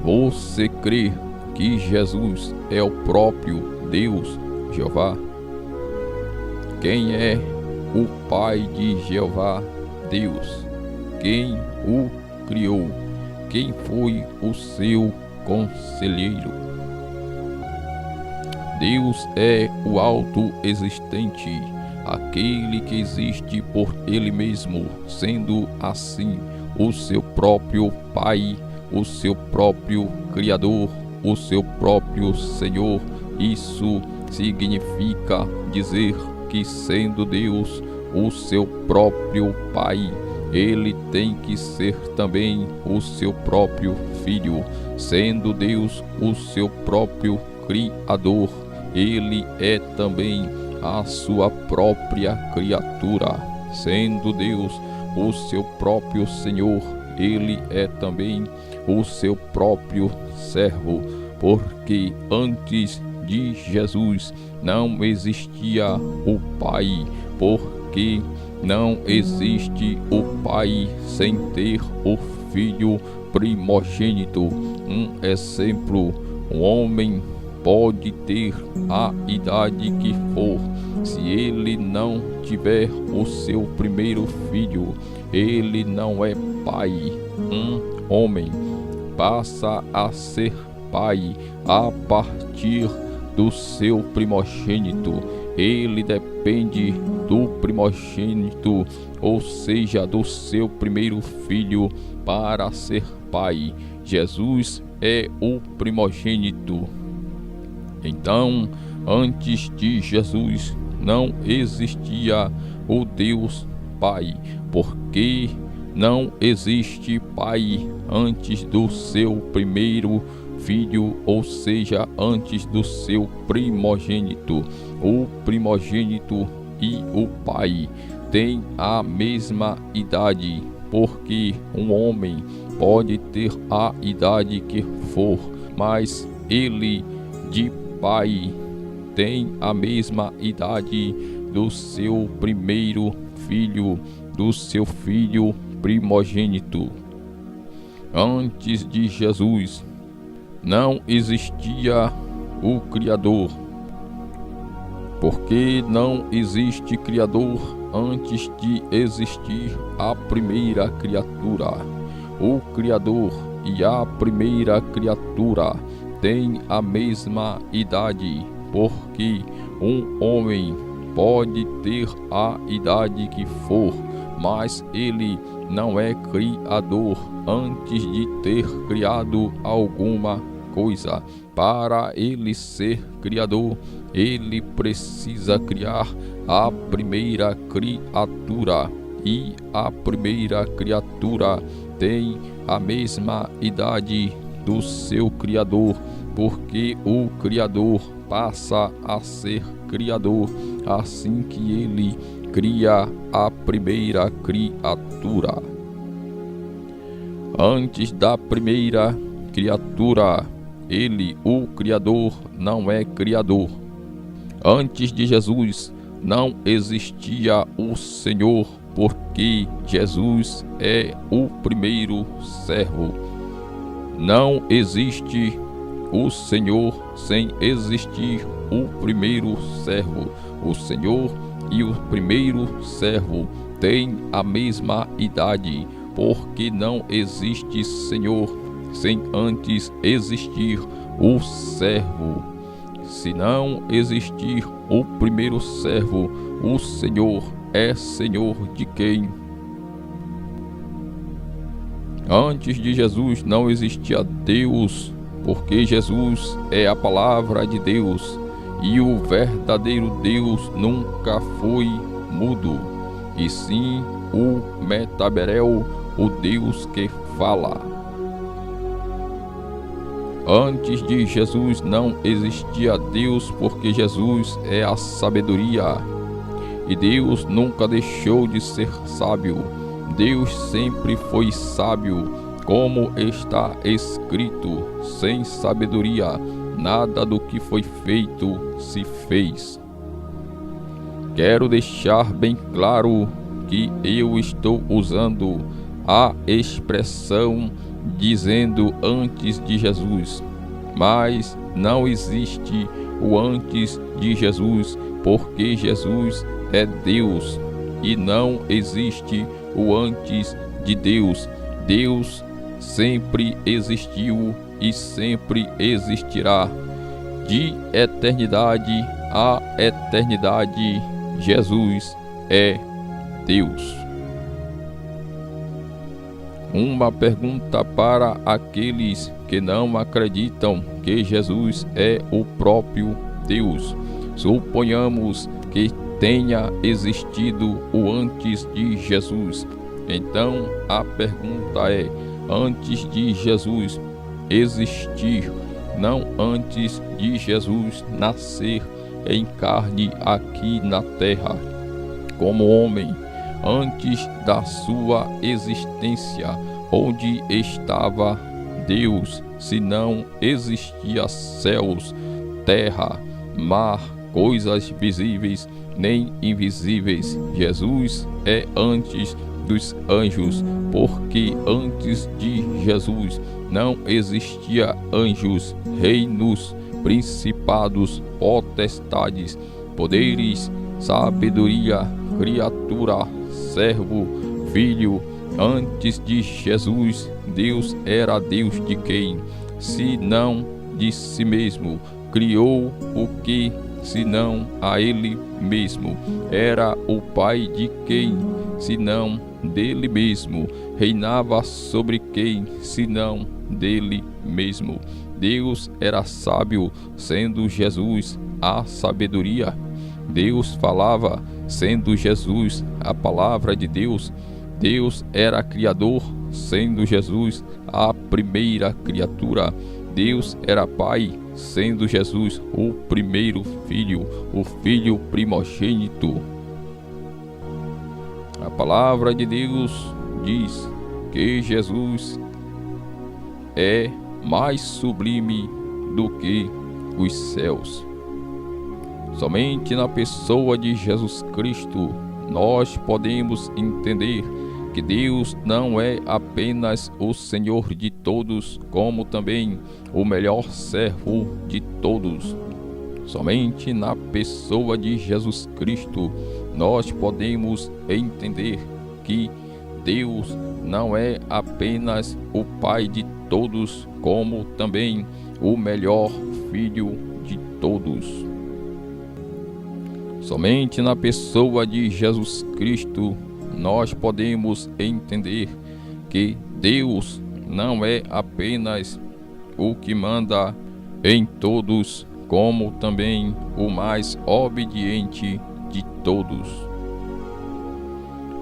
Você crê que Jesus é o próprio Deus, Jeová? Quem é o Pai de Jeová, Deus? Quem o criou? Quem foi o seu conselheiro? Deus é o autoexistente, aquele que existe por Ele mesmo, sendo assim o seu próprio Pai, o seu próprio Criador, o seu próprio Senhor. Isso significa dizer que, sendo Deus o seu próprio Pai, Ele tem que ser também o seu próprio Filho. Sendo Deus o seu próprio Criador, Ele é também a sua própria criatura. Sendo Deus o seu próprio Senhor, Ele é também o seu próprio servo, porque antes de Jesus não existia o Pai, porque não existe o Pai sem ter o Filho primogênito. Um exemplo: um homem pode ter a idade que for, se ele não tiver o seu primeiro filho, ele não é pai. Um homem passa a ser pai a partir do seu primogênito. Ele depende do primogênito, ou seja, do seu primeiro filho, para ser pai. Jesus é o primogênito. Então, antes de Jesus não existia o Deus Pai, porque não existe pai antes do seu primeiro filho, ou seja, antes do seu primogênito. O primogênito e o pai têm a mesma idade, porque um homem pode ter a idade que for, mas ele de pai tem a mesma idade do seu primeiro filho, do seu filho primogênito. Antes de Jesus não existia o Criador, porque não existe Criador antes de existir a primeira criatura. O Criador e a primeira criatura têm a mesma idade, porque um homem pode ter a idade que for, mas ele não é criador antes de ter criado alguma coisa. Para ele ser criador, ele precisa criar a primeira criatura, e a primeira criatura tem a mesma idade do seu criador, porque o criador passa a ser criador assim que ele cria a primeira criatura. Antes da primeira criatura, ele, o Criador, não é criador. Antes de Jesus não existia o Senhor, porque Jesus é o primeiro servo. Não existe o Senhor sem existir o primeiro servo. O Senhor e o primeiro servo têm a mesma idade, porque não existe Senhor sem antes existir o servo. Se não existir o primeiro servo, o Senhor é Senhor de quem? Antes de Jesus não existia Deus, porque Jesus é a palavra de Deus, e o verdadeiro Deus nunca foi mudo, e sim o Metaberel, o Deus que fala. Antes de Jesus não existia Deus, porque Jesus é a sabedoria, e Deus nunca deixou de ser sábio. Deus sempre foi sábio, como está escrito: sem sabedoria, nada do que foi feito se fez. Quero deixar bem claro que eu estou usando a expressão dizendo antes de Jesus, mas não existe o antes de Jesus, porque Jesus é Deus e não existe o antes de Deus. Deus sempre existiu e sempre existirá. De eternidade a eternidade, Jesus é Deus. Uma pergunta para aqueles que não acreditam que Jesus é o próprio Deus. Suponhamos que tenha existido o antes de Jesus. Então a pergunta é: antes de Jesus existir, não antes de Jesus nascer em carne aqui na terra, como homem, antes da sua existência, onde estava Deus, se não existia céus, terra, mar, coisas visíveis nem invisíveis. Jesus é antes dos anjos, porque antes de Jesus não existia anjos, reinos, principados, potestades, poderes, sabedoria, criatura, servo, filho. Antes de Jesus, Deus era Deus de quem, se não de si mesmo? Criou o que, se não a ele mesmo? Era o Pai de quem, se não dele mesmo? Reinava sobre quem, se não dele mesmo? Deus era sábio, sendo Jesus a sabedoria. Deus falava, sendo Jesus a palavra de Deus. Deus era criador, sendo Jesus a primeira criatura. Deus era Pai, sendo Jesus o primeiro filho, o filho primogênito. A palavra de Deus diz que Jesus é mais sublime do que os céus. Somente na pessoa de Jesus Cristo nós podemos entender que Deus não é apenas o Senhor de todos, como também o melhor servo de todos. Somente na pessoa de Jesus Cristo nós podemos entender que Deus não é apenas o Pai de todos, como também o melhor Filho de todos. Somente na pessoa de Jesus Cristo nós podemos entender que Deus não é apenas o que manda em todos, como também o mais obediente de todos.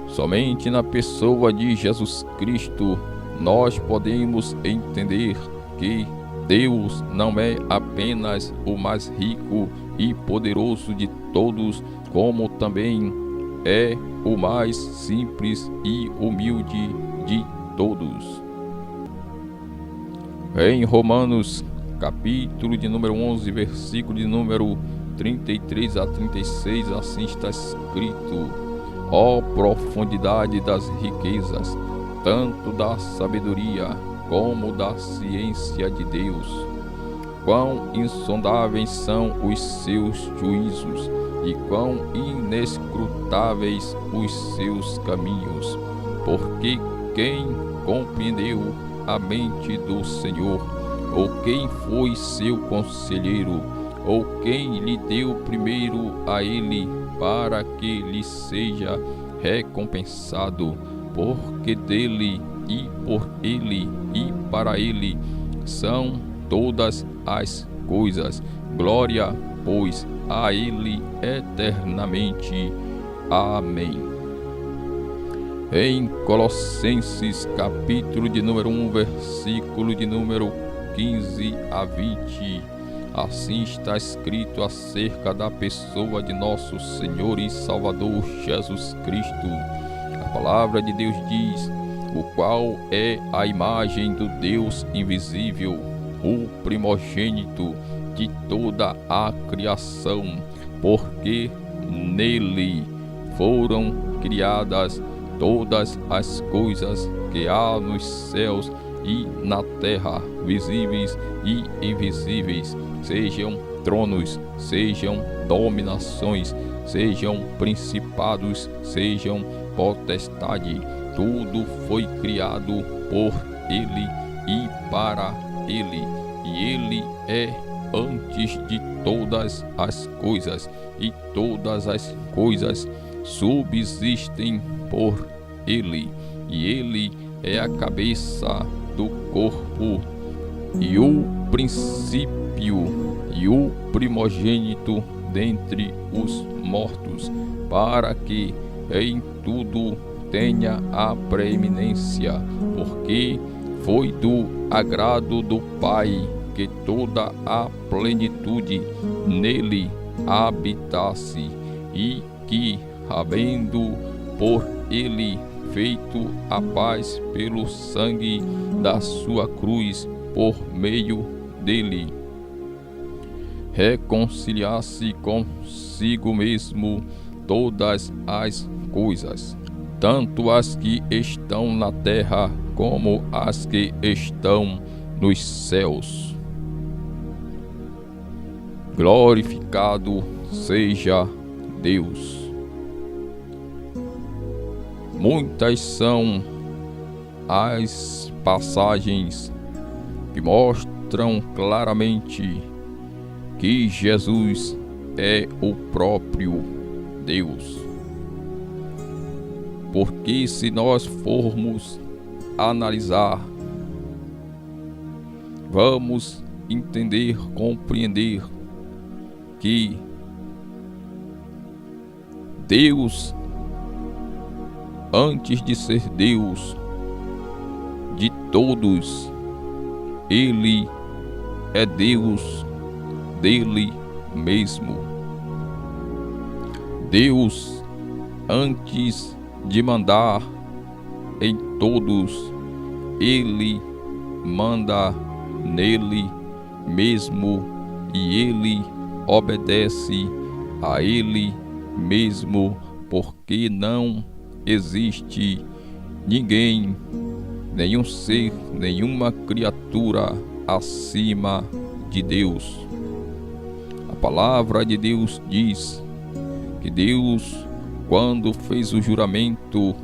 Somente na pessoa de Jesus Cristo nós podemos entender que Deus não é apenas o mais rico e poderoso de todos, como também é o mais simples e humilde de todos. Em Romanos, capítulo de número 11, versículo de número 33 a 36, assim está escrito: ó profundidade das riquezas, tanto da sabedoria como da ciência de Deus! Quão insondáveis são os seus juízos e quão inescrutáveis os seus caminhos! Porque quem compreendeu a mente do Senhor? Ou quem foi seu conselheiro? Ou quem lhe deu primeiro a ele, para que lhe seja recompensado? Porque dele e por ele e para ele são todas as coisas. Glória, pois, a ele eternamente. Amém. Em Colossenses, capítulo de número 1, versículo de número 15 a 20, assim está escrito acerca da pessoa de nosso Senhor e Salvador Jesus Cristo. A palavra de Deus diz: o qual é a imagem do Deus invisível, o primogênito de toda a criação, porque nele foram criadas todas as coisas que há nos céus e na terra, visíveis e invisíveis, sejam tronos, sejam dominações, sejam principados, sejam potestade, tudo foi criado por Ele e para Ele, e Ele é antes de todas as coisas, e todas as coisas subsistem por Ele, e Ele é a cabeça do corpo, e o princípio e o primogênito dentre os mortos, para que em tudo tenha a preeminência, porque foi do agrado do Pai que toda a plenitude nele habitasse, e que, havendo por ele feito a paz pelo sangue da sua cruz, por meio dele, reconciliasse consigo mesmo todas as coisas, tanto as que estão na terra como as que estão nos céus. Glorificado seja Deus. Muitas são as passagens que mostram claramente que Jesus é o próprio Deus. Porque se nós formos analisar, vamos entender, compreender que Deus, antes de ser Deus de todos, Ele é Deus dele mesmo. Deus, antes de mandar em todos, Ele manda nele mesmo, e Ele obedece a Ele mesmo, porque não existe ninguém, nenhum ser, nenhuma criatura acima de Deus. A palavra de Deus diz que Deus, quando fez o juramento,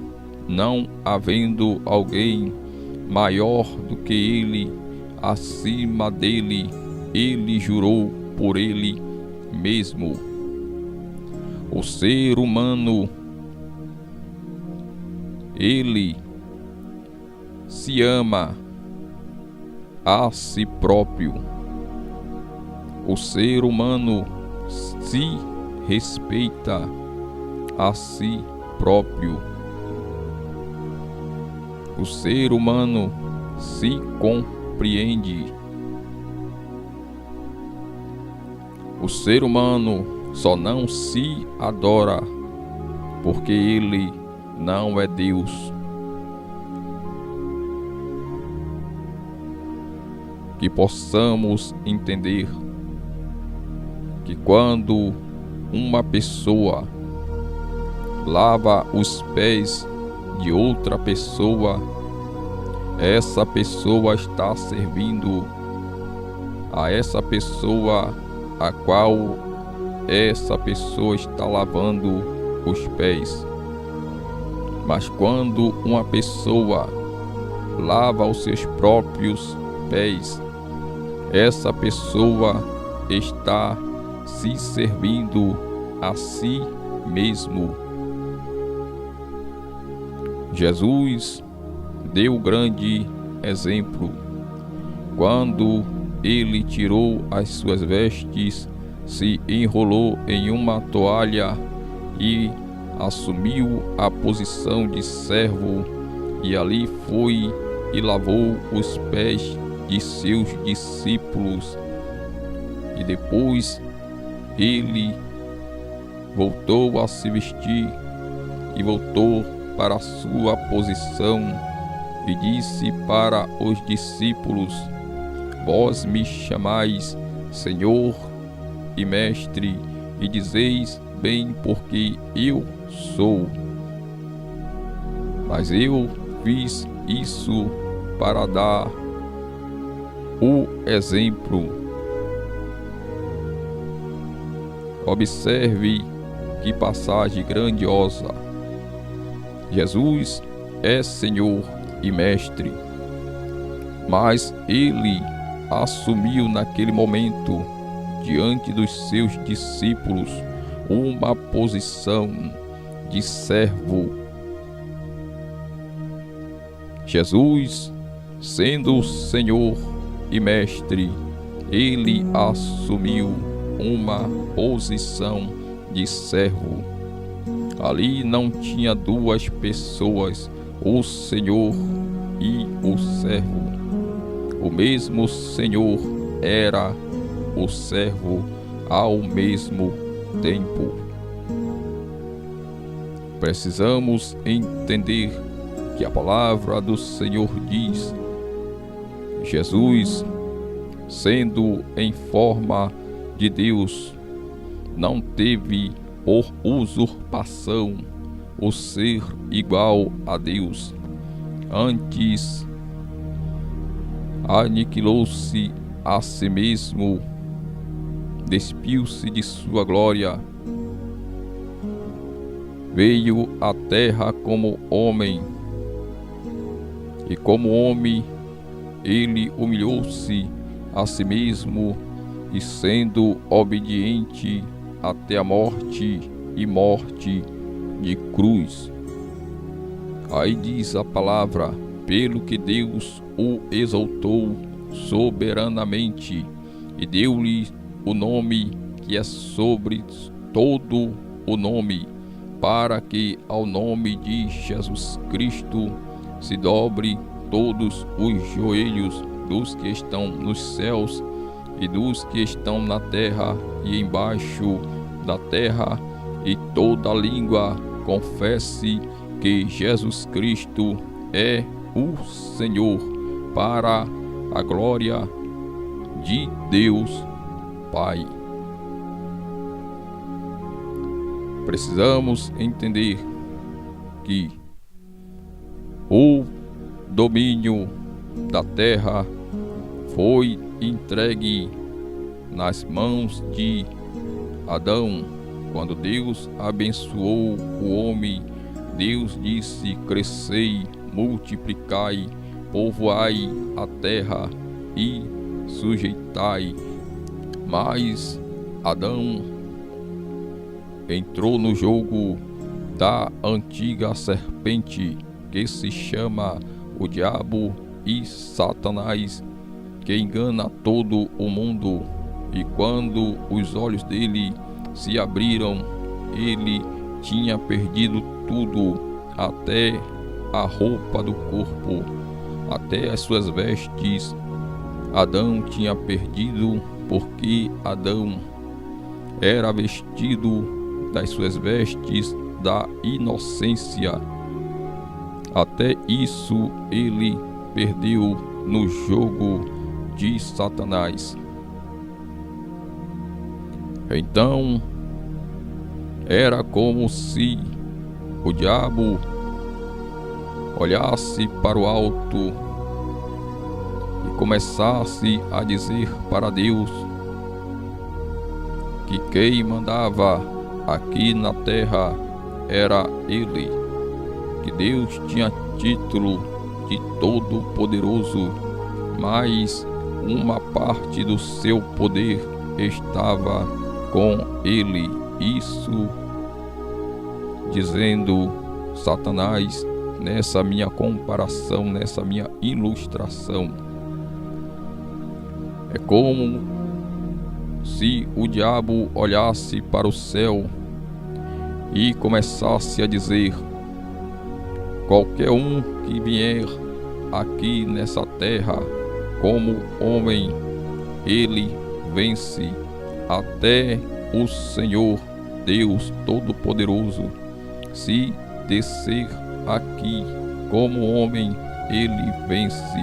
não havendo alguém maior do que Ele, acima dele, Ele jurou por Ele mesmo. O ser humano, ele se ama a si próprio. O ser humano se respeita a si próprio. O ser humano se compreende. O ser humano só não se adora porque ele não é Deus. Que possamos entender que quando uma pessoa lava os pés de outra pessoa, essa pessoa está servindo a essa pessoa a qual essa pessoa está lavando os pés. Mas quando uma pessoa lava os seus próprios pés, essa pessoa está se servindo a si mesmo. Jesus deu grande exemplo quando ele tirou as suas vestes, se enrolou em uma toalha e assumiu a posição de servo, e ali foi e lavou os pés de seus discípulos. E depois ele voltou a se vestir e voltou para a sua posição e disse para os discípulos: vós me chamais Senhor e Mestre, e dizeis bem, porque eu sou. Mas eu fiz isso para dar o exemplo. Observe que passagem grandiosa. Jesus é Senhor e Mestre, mas ele assumiu naquele momento, diante dos seus discípulos, uma posição de servo. Jesus, sendo Senhor e Mestre, ele assumiu uma posição de servo. Ali não tinha duas pessoas, o Senhor e o servo. O mesmo Senhor era o servo ao mesmo tempo. Precisamos entender que a palavra do Senhor diz: Jesus, sendo em forma de Deus, não teve por usurpação o ser igual a Deus. Antes, aniquilou-se a si mesmo, despiu-se de sua glória, veio à terra como homem, e como homem ele humilhou-se a si mesmo, e sendo obediente até a morte e morte de cruz. Aí diz a palavra: pelo que Deus o exaltou soberanamente e deu-lhe o nome que é sobre todo o nome, para que ao nome de Jesus Cristo se dobre todos os joelhos dos que estão nos céus e dos que estão na terra e embaixo da terra, e toda língua confesse que Jesus Cristo é o Senhor, para a glória de Deus Pai. Precisamos entender que o domínio da terra foi entregue nas mãos de Adão. Quando Deus abençoou o homem, Deus disse: crescei, multiplicai, povoai a terra e sujeitai. Mas Adão entrou no jogo da antiga serpente, que se chama o diabo e Satanás, que engana todo o mundo. E quando os olhos dele se abriram, ele tinha perdido tudo, até a roupa do corpo, até as suas vestes. Adão tinha perdido, porque Adão era vestido das suas vestes da inocência. Até isso ele perdeu no jogo de Satanás. Então, era como se o diabo olhasse para o alto e começasse a dizer para Deus que quem mandava aqui na terra era ele, que Deus tinha título de Todo-Poderoso, mas uma parte do seu poder estava com ele. Isso dizendo Satanás nessa minha comparação, nessa minha ilustração. É como se o diabo olhasse para o céu e começasse a dizer: qualquer um que vier aqui nessa terra como homem, ele vence. Até o Senhor Deus Todo-Poderoso, se descer aqui como homem, ele vence,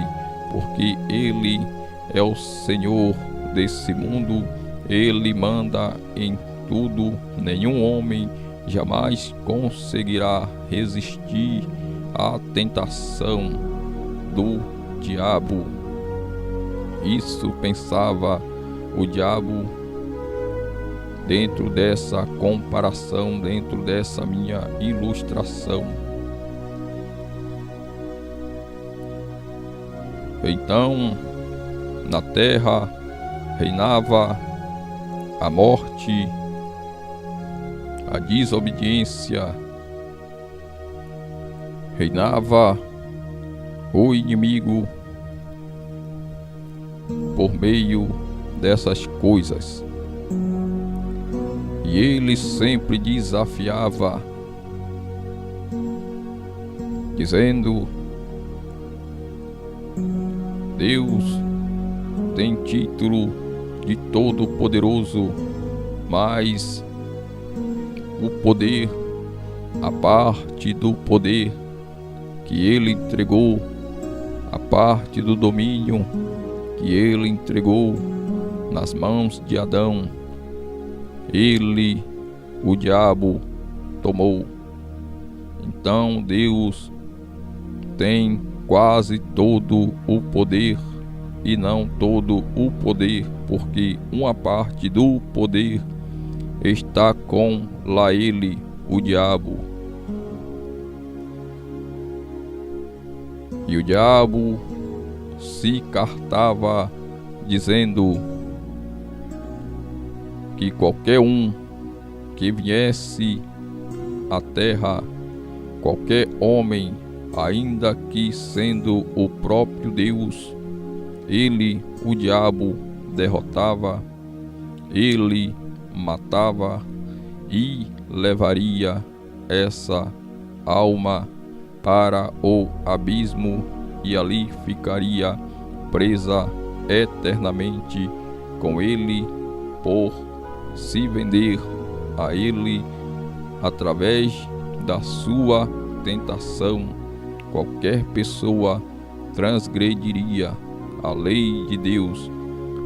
porque ele é o Senhor desse mundo, ele manda em tudo. Nenhum homem jamais conseguirá resistir à tentação do diabo. Isso pensava o diabo dentro dessa comparação, dentro dessa minha ilustração. Então, na terra reinava a morte, a desobediência, reinava o inimigo por meio dessas coisas. E ele sempre desafiava, dizendo: Deus tem título de Todo-Poderoso, mas o poder, a parte do poder que ele entregou, a parte do domínio que ele entregou nas mãos de Adão, ele, o diabo, tomou. Então Deus tem quase todo o poder e não todo o poder, porque uma parte do poder está com lá ele, o diabo. E o diabo se cartava dizendo que qualquer um que viesse à terra, qualquer homem, ainda que sendo o próprio Deus, ele, o diabo, derrotava, ele matava e levaria essa alma para o abismo e ali ficaria presa eternamente com ele por se vender a ele através da sua tentação. Qualquer pessoa transgrediria a lei de Deus.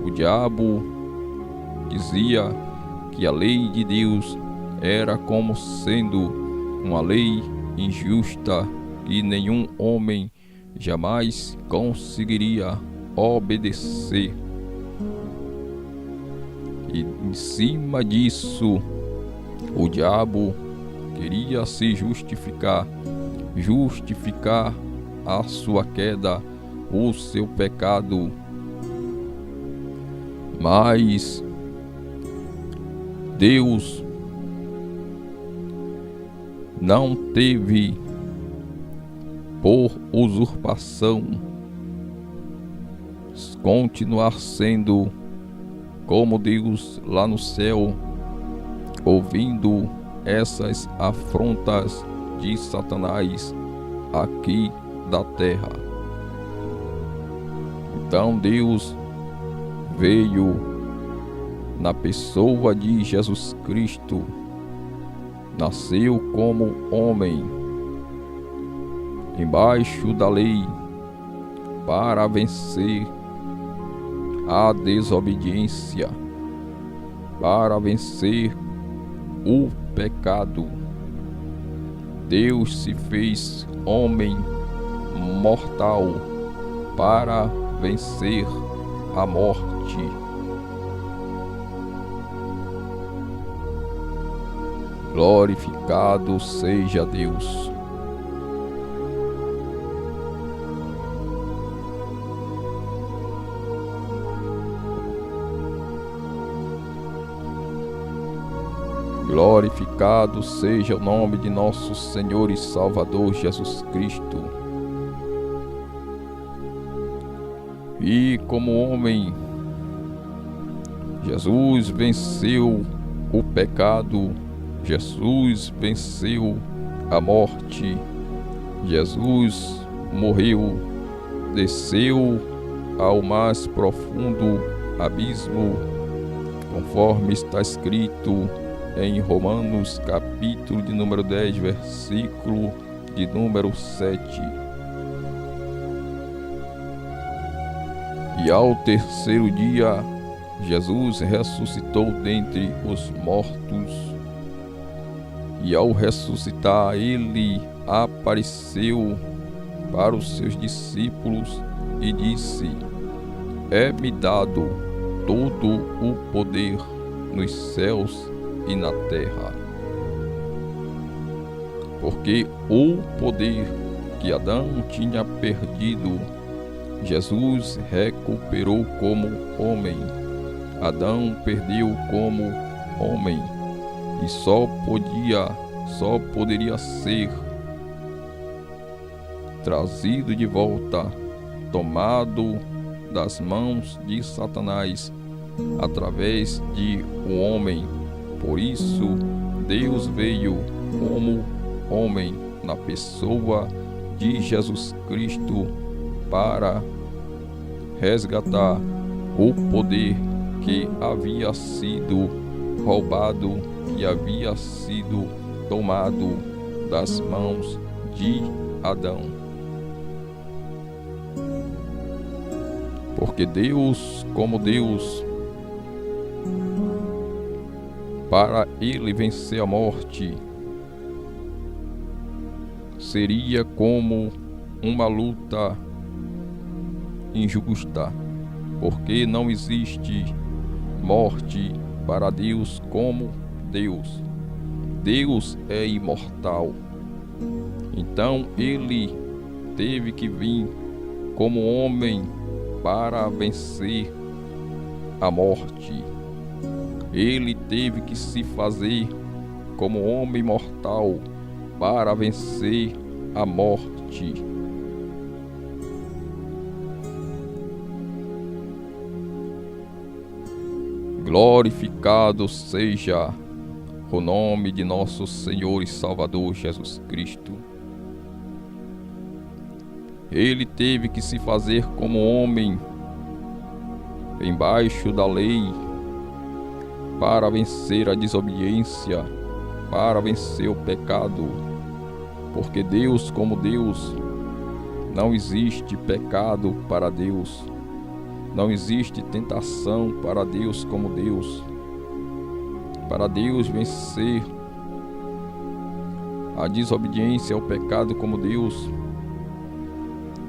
O diabo dizia que a lei de Deus era como sendo uma lei injusta que nenhum homem jamais conseguiria obedecer. E em cima disso, o diabo queria se justificar a sua queda, o seu pecado. Mas Deus não teve por usurpação continuar sendo como Deus lá no céu, ouvindo essas afrontas de Satanás aqui da terra. Então Deus veio na pessoa de Jesus Cristo, nasceu como homem, embaixo da lei, para vencer a desobediência, para vencer o pecado. Deus se fez homem mortal para vencer a morte. Glorificado seja Deus. Glorificado seja o nome de nosso Senhor e Salvador Jesus Cristo. E como homem, Jesus venceu o pecado, Jesus venceu a morte, Jesus morreu, desceu ao mais profundo abismo, conforme está escrito em Romanos capítulo de número 10, versículo de número 7. E ao terceiro dia, Jesus ressuscitou dentre os mortos. E ao ressuscitar, ele apareceu para os seus discípulos e disse: É-me dado todo o poder nos céus e na terra. Porque o poder que Adão tinha perdido, Jesus recuperou como homem. Adão perdeu como homem e só poderia ser trazido de volta, tomado das mãos de Satanás através de um homem. Por isso, Deus veio como homem na pessoa de Jesus Cristo para resgatar o poder que havia sido roubado e havia sido tomado das mãos de Adão. Porque Deus, como Deus, para ele vencer a morte, seria como uma luta injusta, porque não existe morte para Deus como Deus. Deus é imortal. Então ele teve que vir como homem para vencer a morte. Ele teve que se fazer como homem mortal para vencer a morte. Glorificado seja o nome de nosso Senhor e Salvador Jesus Cristo. Ele teve que se fazer como homem embaixo da lei para vencer a desobediência, para vencer o pecado. Porque Deus, como Deus, não existe pecado para Deus. Não existe tentação para Deus como Deus. Para Deus vencer a desobediência ao pecado como Deus,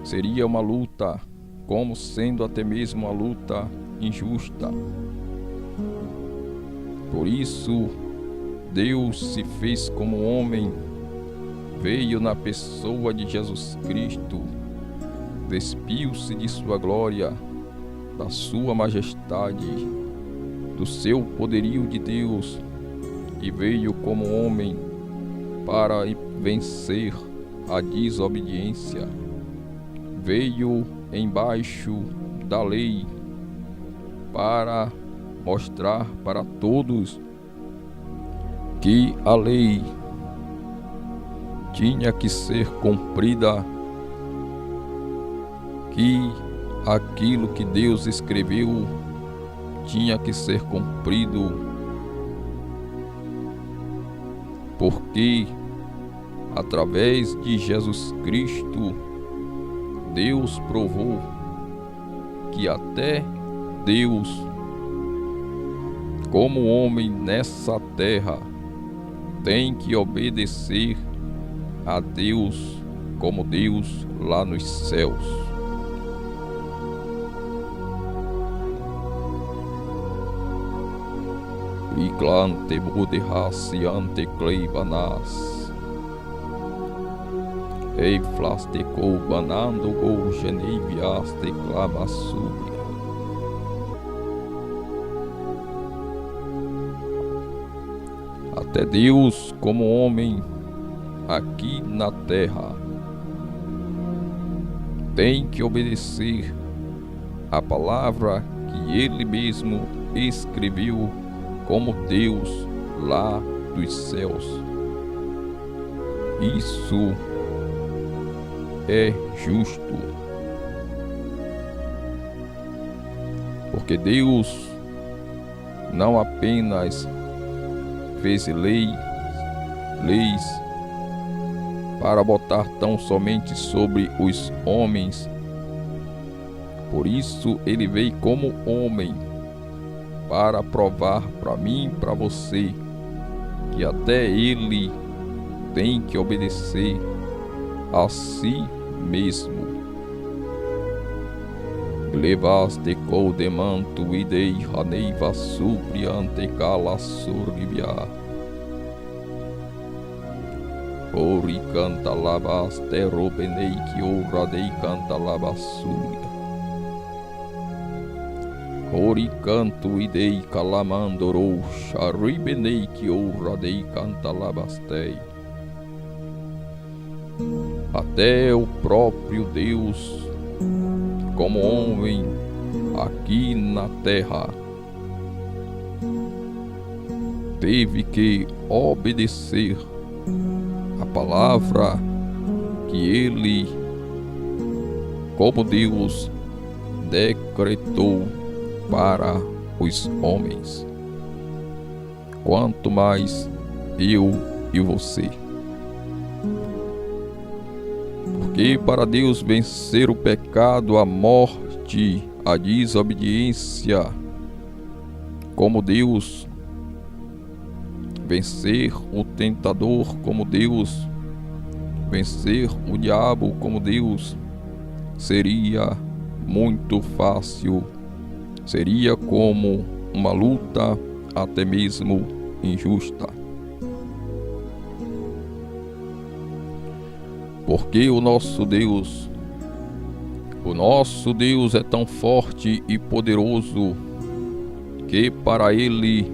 seria uma luta, como sendo até mesmo uma luta injusta. Por isso, Deus se fez como homem, veio na pessoa de Jesus Cristo, despiu-se de sua glória, da sua majestade, do seu poderio de Deus, e veio como homem para vencer a desobediência. Veio embaixo da lei para mostrar para todos que a lei tinha que ser cumprida, que aquilo que Deus escreveu tinha que ser cumprido, porque através de Jesus Cristo Deus provou que até Deus, como homem nessa terra, tem que obedecer a Deus como Deus lá nos céus. Iglante buderhasi ante kleibanas. Ei flastekou banando go geneiviaste clamassubia. Até Deus, como homem aqui na terra, tem que obedecer a palavra que Ele mesmo escreveu como Deus lá dos céus. Isso é justo, porque Deus não apenas fez leis para botar tão somente sobre os homens. Por isso ele veio como homem para provar para mim e para você que até ele tem que obedecer a si mesmo. Levaste codemanto idei haneiva supriante cala surgibia. Ori canta labaste robenei que ora dei canta labassuria. Ori canto idei calamandorou charibenei que ora dei canta labastei. Até o próprio Deus, como homem aqui na terra, teve que obedecer a palavra que ele, como Deus, decretou para os homens. Quanto mais eu e você. Porque para Deus vencer o pecado, a morte, a desobediência, como Deus vencer o tentador, como Deus vencer o diabo, como Deus, seria muito fácil, seria como uma luta até mesmo injusta. Porque o nosso Deus é tão forte e poderoso que para Ele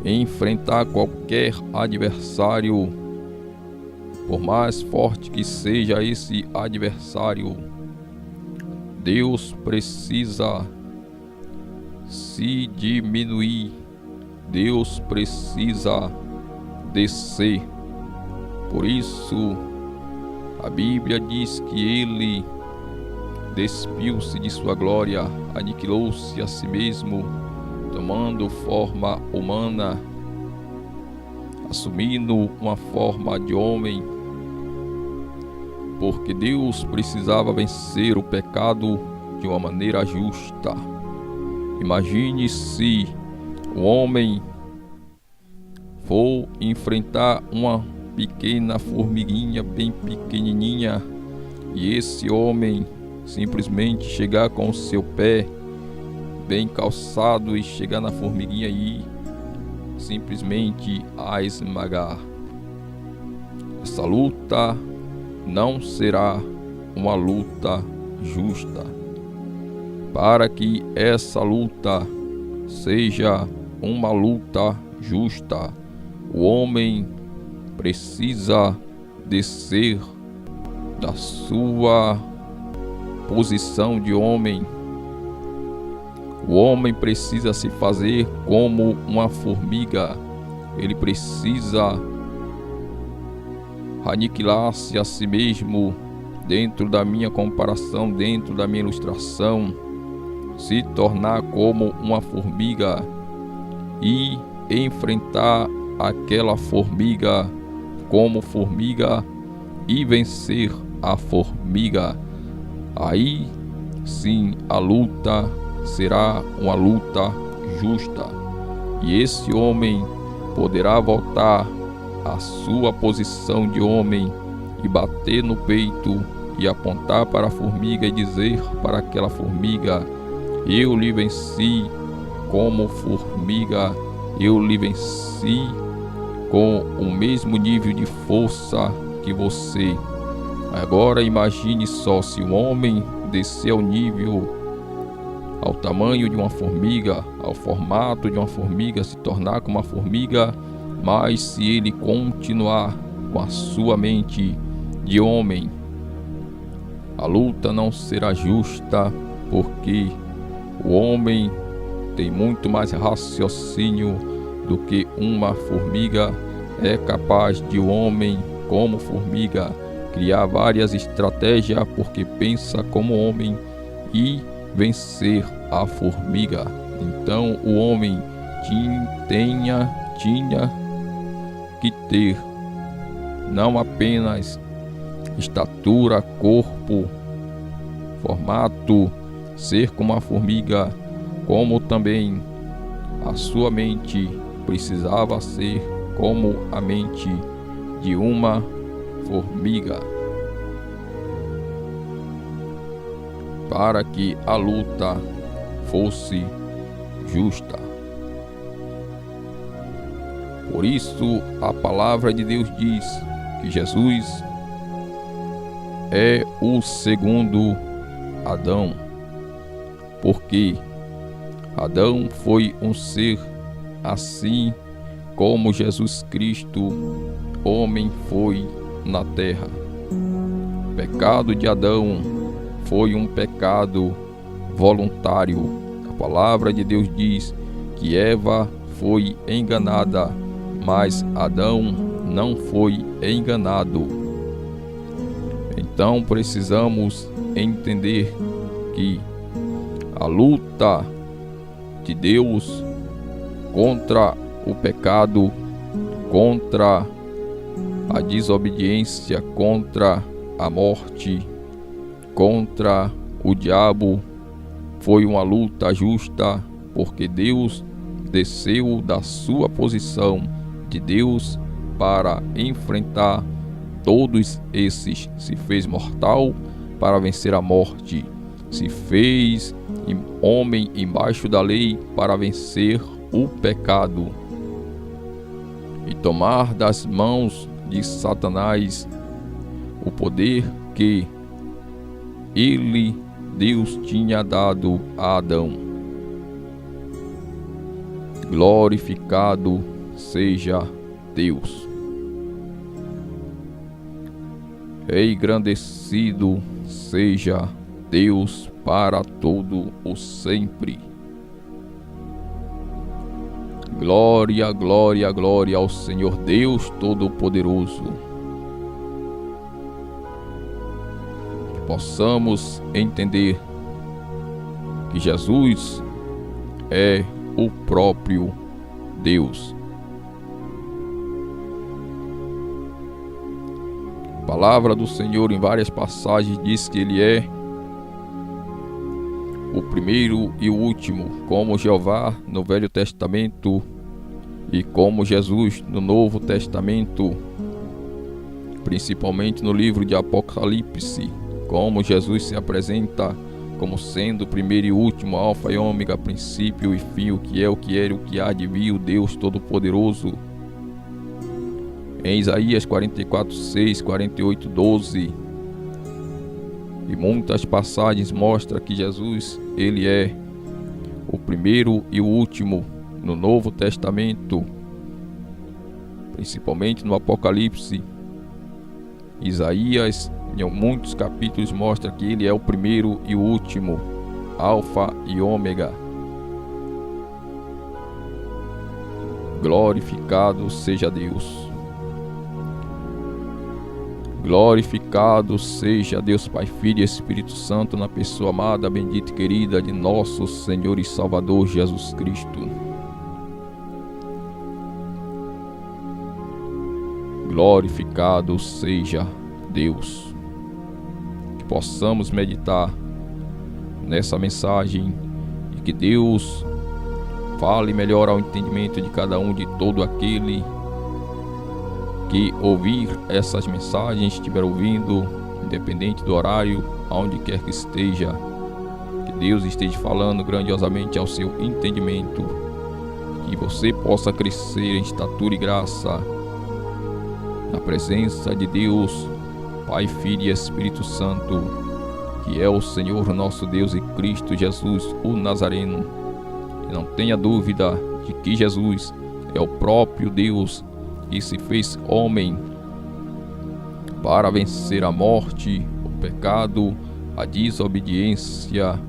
enfrentar qualquer adversário, por mais forte que seja esse adversário, Deus precisa se diminuir, Deus precisa descer. Por isso, a Bíblia diz que Ele despiu-se de sua glória, aniquilou-se a si mesmo, tomando forma humana, assumindo uma forma de homem, porque Deus precisava vencer o pecado de uma maneira justa. Imagine se o homem for enfrentar uma pequena formiguinha bem pequenininha e esse homem simplesmente chegar com o seu pé bem calçado e chegar na formiguinha e simplesmente a esmagar. Essa luta não será uma luta justa. Para que essa luta seja uma luta justa, o homem precisa descer da sua posição de homem. O homem precisa se fazer como uma formiga. Ele precisa aniquilar-se a si mesmo, dentro da minha comparação, dentro da minha ilustração, se tornar como uma formiga e enfrentar aquela formiga como formiga e vencer a formiga. Aí sim a luta será uma luta justa e esse homem poderá voltar à sua posição de homem e bater no peito e apontar para a formiga e dizer para aquela formiga: eu lhe venci como formiga, eu lhe venci com o mesmo nível de força que você. Agora imagine só, se o homem descer ao nível, ao tamanho de uma formiga, ao formato de uma formiga, se tornar como uma formiga, mas se ele continuar com a sua mente de homem, a luta não será justa, porque o homem tem muito mais raciocínio do que uma formiga. É capaz de o homem, como formiga, criar várias estratégias porque pensa como homem e vencer a formiga. Então o homem tinha que ter não apenas estatura, corpo, formato, ser como a formiga, como também a sua mente precisava ser como a mente de uma formiga. para que a luta fosse justa. Por isso, a palavra de Deus diz que Jesus é o segundo Adão, porque Adão foi um ser assim como Jesus Cristo, homem, foi na terra. O pecado de Adão foi um pecado voluntário. A palavra de Deus diz que Eva foi enganada, mas Adão não foi enganado. Então precisamos entender que a luta de Deus contra o pecado, contra a desobediência, contra a morte, contra o diabo, foi uma luta justa, porque Deus desceu da sua posição de Deus para enfrentar todos esses, se fez mortal para vencer a morte, se fez homem embaixo da lei para vencer o pecado e tomar das mãos de Satanás o poder que Deus tinha dado a Adão. Glorificado seja Deus. Engrandecido seja Deus para todo o sempre. Glória, glória, glória ao Senhor Deus Todo-Poderoso. Que possamos entender que Jesus é o próprio Deus. A palavra do Senhor em várias passagens diz que Ele é o primeiro e o último, como Jeová no Velho Testamento e como Jesus no Novo Testamento, principalmente no livro de Apocalipse, como Jesus se apresenta como sendo o primeiro e último, alfa e ômega, princípio e fim, o que é, o que era, o que há de vir, o Deus Todo-Poderoso. Em Isaías 44:6, 48:12 e muitas passagens mostram que Jesus, Ele é o primeiro e o último no Novo Testamento, principalmente no Apocalipse. Isaías, em muitos capítulos, mostra que Ele é o primeiro e o último, alfa e ômega. Glorificado seja Deus. Glorificado seja Deus Pai, Filho e Espírito Santo, na pessoa amada, bendita e querida de nosso Senhor e Salvador Jesus Cristo. Glorificado seja Deus. Que possamos meditar nessa mensagem e que Deus fale melhor ao entendimento de cada um, de todo aquele que ouvir essas mensagens, estiver ouvindo, independente do horário, aonde quer que esteja, que Deus esteja falando grandiosamente ao seu entendimento, que você possa crescer em estatura e graça, na presença de Deus, Pai, Filho e Espírito Santo, que é o Senhor nosso Deus e Cristo Jesus, o Nazareno. E não tenha dúvida de que Jesus é o próprio Deus que se fez homem para vencer a morte, o pecado, a desobediência,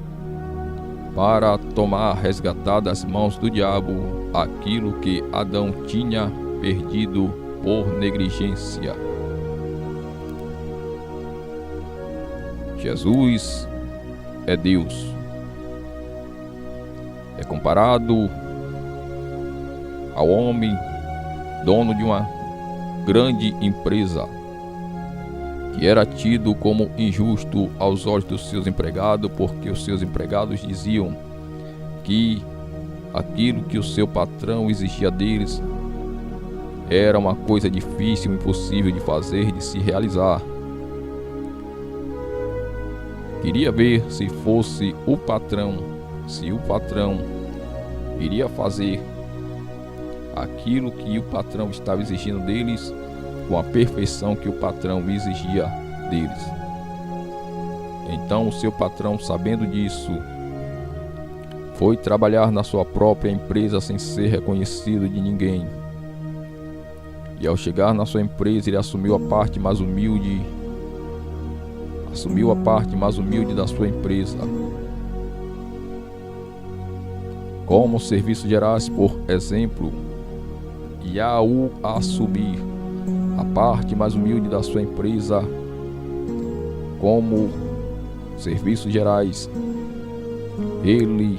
para tomar, resgatar das mãos do diabo aquilo que Adão tinha perdido por negligência. Jesus é Deus. É comparado ao homem dono de uma grande empresa, que era tido como injusto aos olhos dos seus empregados, porque os seus empregados diziam que aquilo que o seu patrão exigia deles era uma coisa difícil, impossível de fazer, de se realizar. Queria ver se fosse o patrão, se o patrão iria fazer aquilo que o patrão estava exigindo deles com a perfeição que o patrão exigia deles. Então o seu patrão, sabendo disso, foi trabalhar na sua própria empresa sem ser reconhecido de ninguém. E ao chegar na sua empresa, ele assumiu a parte mais humilde da sua empresa. Como os serviços gerais, por exemplo, e ao assumir a parte mais humilde da sua empresa como serviços gerais, ele,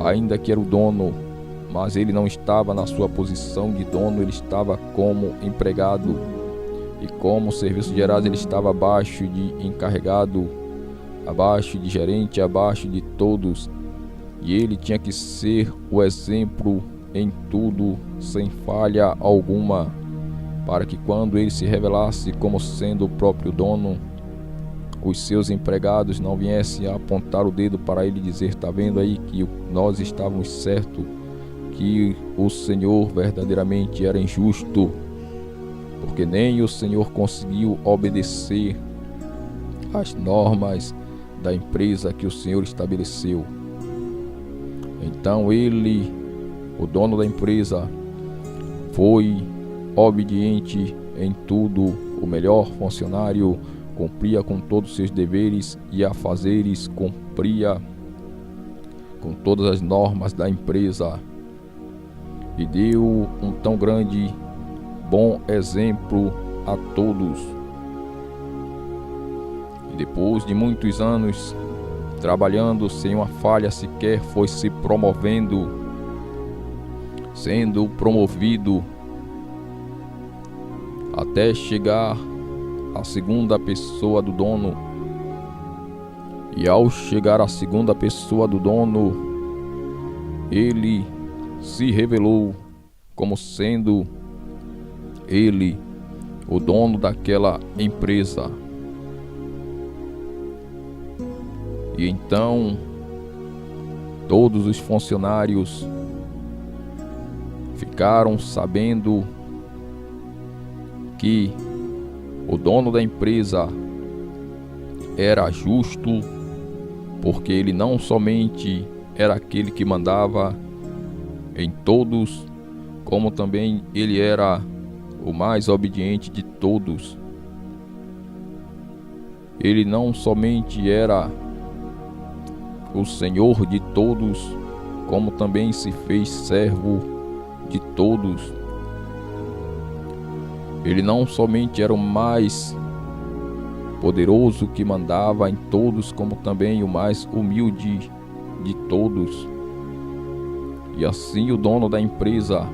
ainda que era o dono, mas ele não estava na sua posição de dono, ele estava como empregado. E como serviços gerais, ele estava abaixo de encarregado, abaixo de gerente, abaixo de todos. E ele tinha que ser o exemplo em tudo, sem falha alguma, para que quando ele se revelasse como sendo o próprio dono, os seus empregados não viessem a apontar o dedo para ele e dizer: está vendo aí que nós estávamos certos, que o Senhor verdadeiramente era injusto, porque nem o Senhor conseguiu obedecer às normas da empresa que o Senhor estabeleceu. Então ele, o dono da empresa, foi obediente em tudo, o melhor funcionário, cumpria com todos os seus deveres e afazeres, cumpria com todas as normas da empresa e deu um tão grande bom exemplo a todos. E depois de muitos anos trabalhando sem uma falha sequer, foi se promovendo, sendo promovido até chegar à segunda pessoa do dono. E ao chegar à segunda pessoa do dono, ele se revelou como sendo ele o dono daquela empresa. E então todos os funcionários ficaram sabendo que o dono da empresa era justo, porque ele não somente era aquele que mandava em todos, como também ele era o mais obediente de todos. Ele não somente era o Senhor de todos, como também se fez servo de todos. Ele não somente era o mais poderoso que mandava em todos, como também o mais humilde de todos. E assim o dono da empresa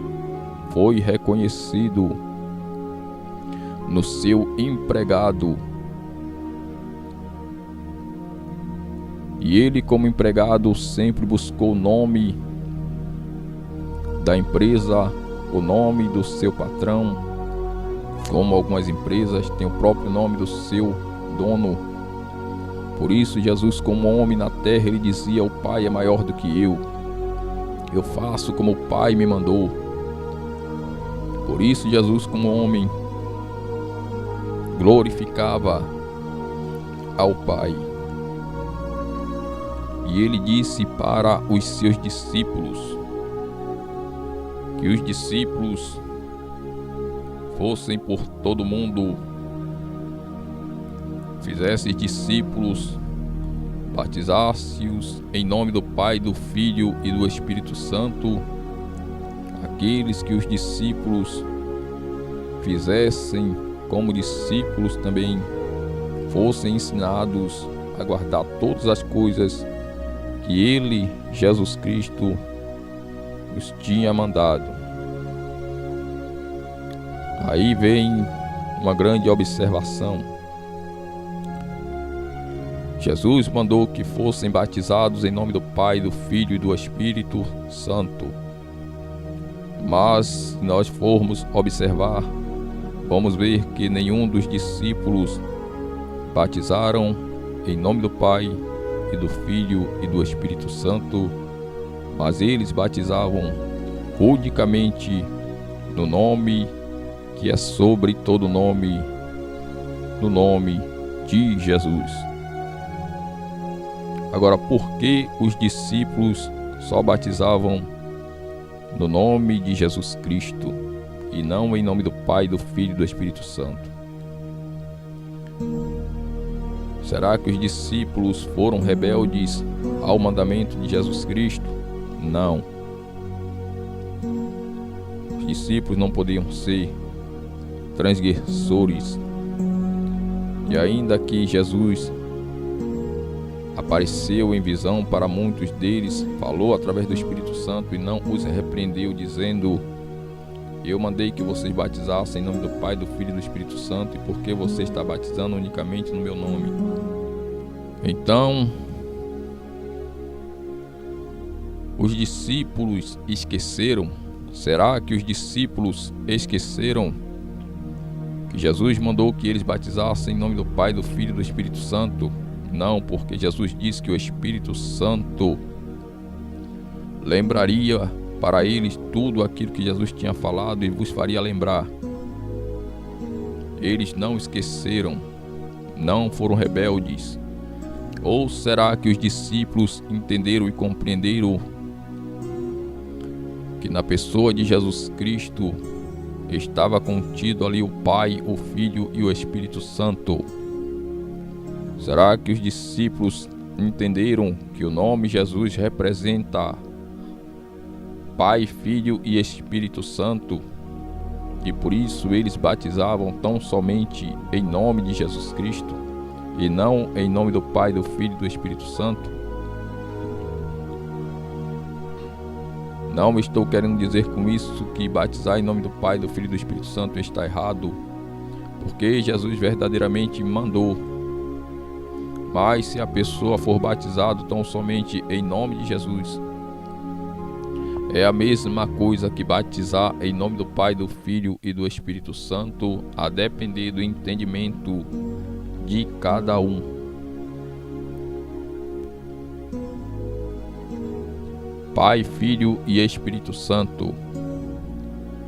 foi reconhecido no seu empregado. E ele, como empregado, sempre buscou o nome da empresa, o nome do seu patrão, como algumas empresas têm o próprio nome do seu dono. Por isso Jesus, como homem na terra, ele dizia: o Pai é maior do que eu faço como o Pai me mandou. Por isso Jesus, como homem, glorificava ao Pai. E ele disse para os seus discípulos que os discípulos fossem por todo mundo, fizessem discípulos, batizasse-os em nome do Pai, do Filho e do Espírito Santo. Aqueles que os discípulos fizessem como discípulos também fossem ensinados a guardar todas as coisas que ele, Jesus Cristo, os tinha mandado. Aí vem uma grande observação. Jesus mandou que fossem batizados em nome do Pai, do Filho e do Espírito Santo. Mas se nós formos observar, vamos ver que nenhum dos discípulos batizaram em nome do Pai, e do Filho e do Espírito Santo, mas eles batizavam unicamente no nome que é sobre todo nome, no nome de Jesus. Agora, por que os discípulos só batizavam no nome de Jesus Cristo e não em nome do Pai, do Filho e do Espírito Santo? Será que os discípulos foram rebeldes ao mandamento de Jesus Cristo? Não. Os discípulos não podiam ser transgressores. E ainda que Jesus apareceu em visão para muitos deles, falou através do Espírito Santo e não os repreendeu, dizendo: eu mandei que vocês batizassem em nome do Pai, do Filho e do Espírito Santo, e por que você está batizando unicamente no meu nome? Então, os discípulos esqueceram. Será que os discípulos esqueceram que Jesus mandou que eles batizassem em nome do Pai, do Filho e do Espírito Santo? Não, porque Jesus disse que o Espírito Santo lembraria para eles tudo aquilo que Jesus tinha falado e vos faria lembrar. Eles não esqueceram, não foram rebeldes. Ou será que os discípulos entenderam e compreenderam que na pessoa de Jesus Cristo estava contido ali o Pai, o Filho e o Espírito Santo? Será que os discípulos entenderam que o nome Jesus representa Pai, Filho e Espírito Santo, e por isso eles batizavam tão somente em nome de Jesus Cristo e não em nome do Pai, do Filho e do Espírito Santo? Não estou querendo dizer com isso que batizar em nome do Pai, do Filho e do Espírito Santo está errado, porque Jesus verdadeiramente mandou. Mas se a pessoa for batizada tão somente em nome de Jesus, é a mesma coisa que batizar em nome do Pai, do Filho e do Espírito Santo, a depender do entendimento de cada um. Pai, Filho e Espírito Santo.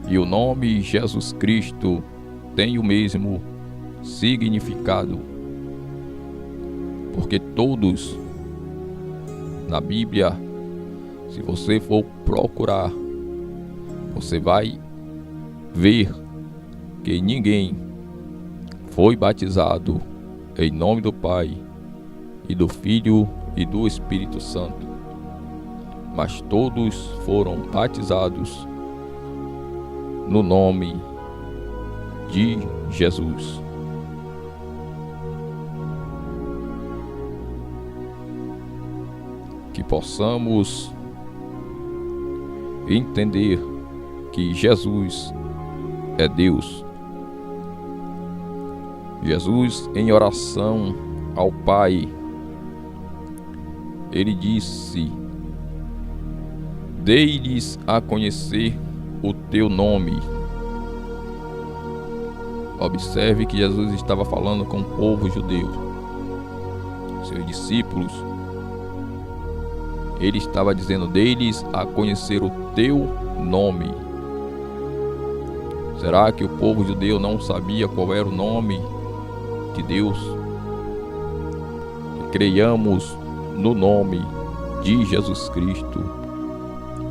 E o nome Jesus Cristo tem o mesmo significado, porque todos na Bíblia, se você for procurar, você vai ver que ninguém foi batizado em nome do Pai e do Filho e do Espírito Santo, mas todos foram batizados no nome de Jesus. Que possamos entender que Jesus é Deus. Jesus, em oração ao Pai, ele disse: dei-lhes a conhecer o teu nome. Observe que Jesus estava falando com o povo judeu, seus discípulos. Ele estava dizendo: dei-lhes a conhecer o teu nome. Será que o povo judeu não sabia qual era o nome de Deus? Que creiamos no nome de Jesus Cristo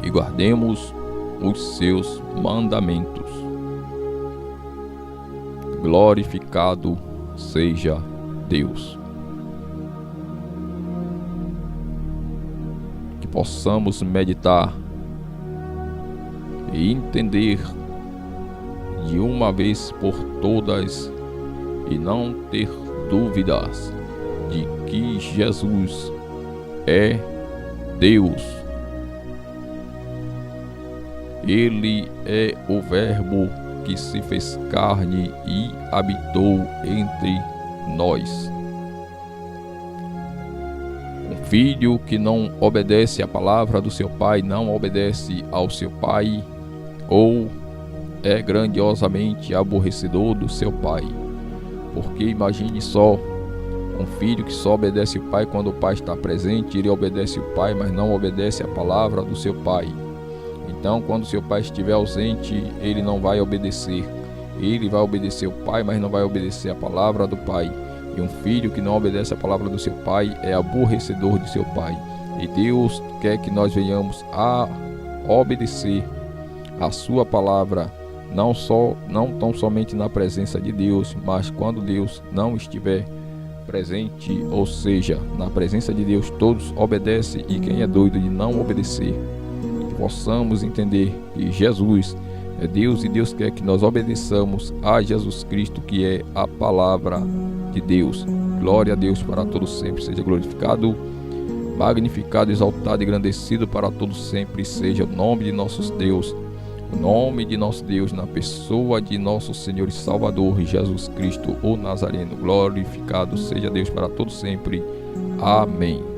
e guardemos os seus mandamentos. Glorificado seja Deus. Possamos meditar e entender de uma vez por todas e não ter dúvidas de que Jesus é Deus. Ele é o Verbo que se fez carne e habitou entre nós. Filho que não obedece à palavra do seu pai não obedece ao seu pai, ou é grandiosamente aborrecedor do seu pai. Porque imagine só, Um filho que só obedece o pai quando o pai está presente, ele obedece o pai, mas não obedece a palavra do seu pai. Então, quando seu pai estiver ausente, ele não vai obedecer. Ele vai obedecer o pai, mas não vai obedecer a palavra do pai. E um filho que não obedece a palavra do seu pai é aborrecedor de seu pai. E Deus quer que nós venhamos a obedecer a sua palavra, não tão somente na presença de Deus, mas quando Deus não estiver presente, ou seja, na presença de Deus todos obedecem, e quem é doido de não obedecer, que possamos entender que Jesus é Deus e Deus quer que nós obedeçamos a Jesus Cristo, que é a palavra de Deus. Glória a Deus para todos sempre, seja glorificado, magnificado, exaltado e engrandecido para todos sempre seja o nome de nosso Deus, o nome de nosso Deus na pessoa de nosso Senhor e Salvador Jesus Cristo, o Nazareno. Glorificado seja Deus para todos sempre. Amém.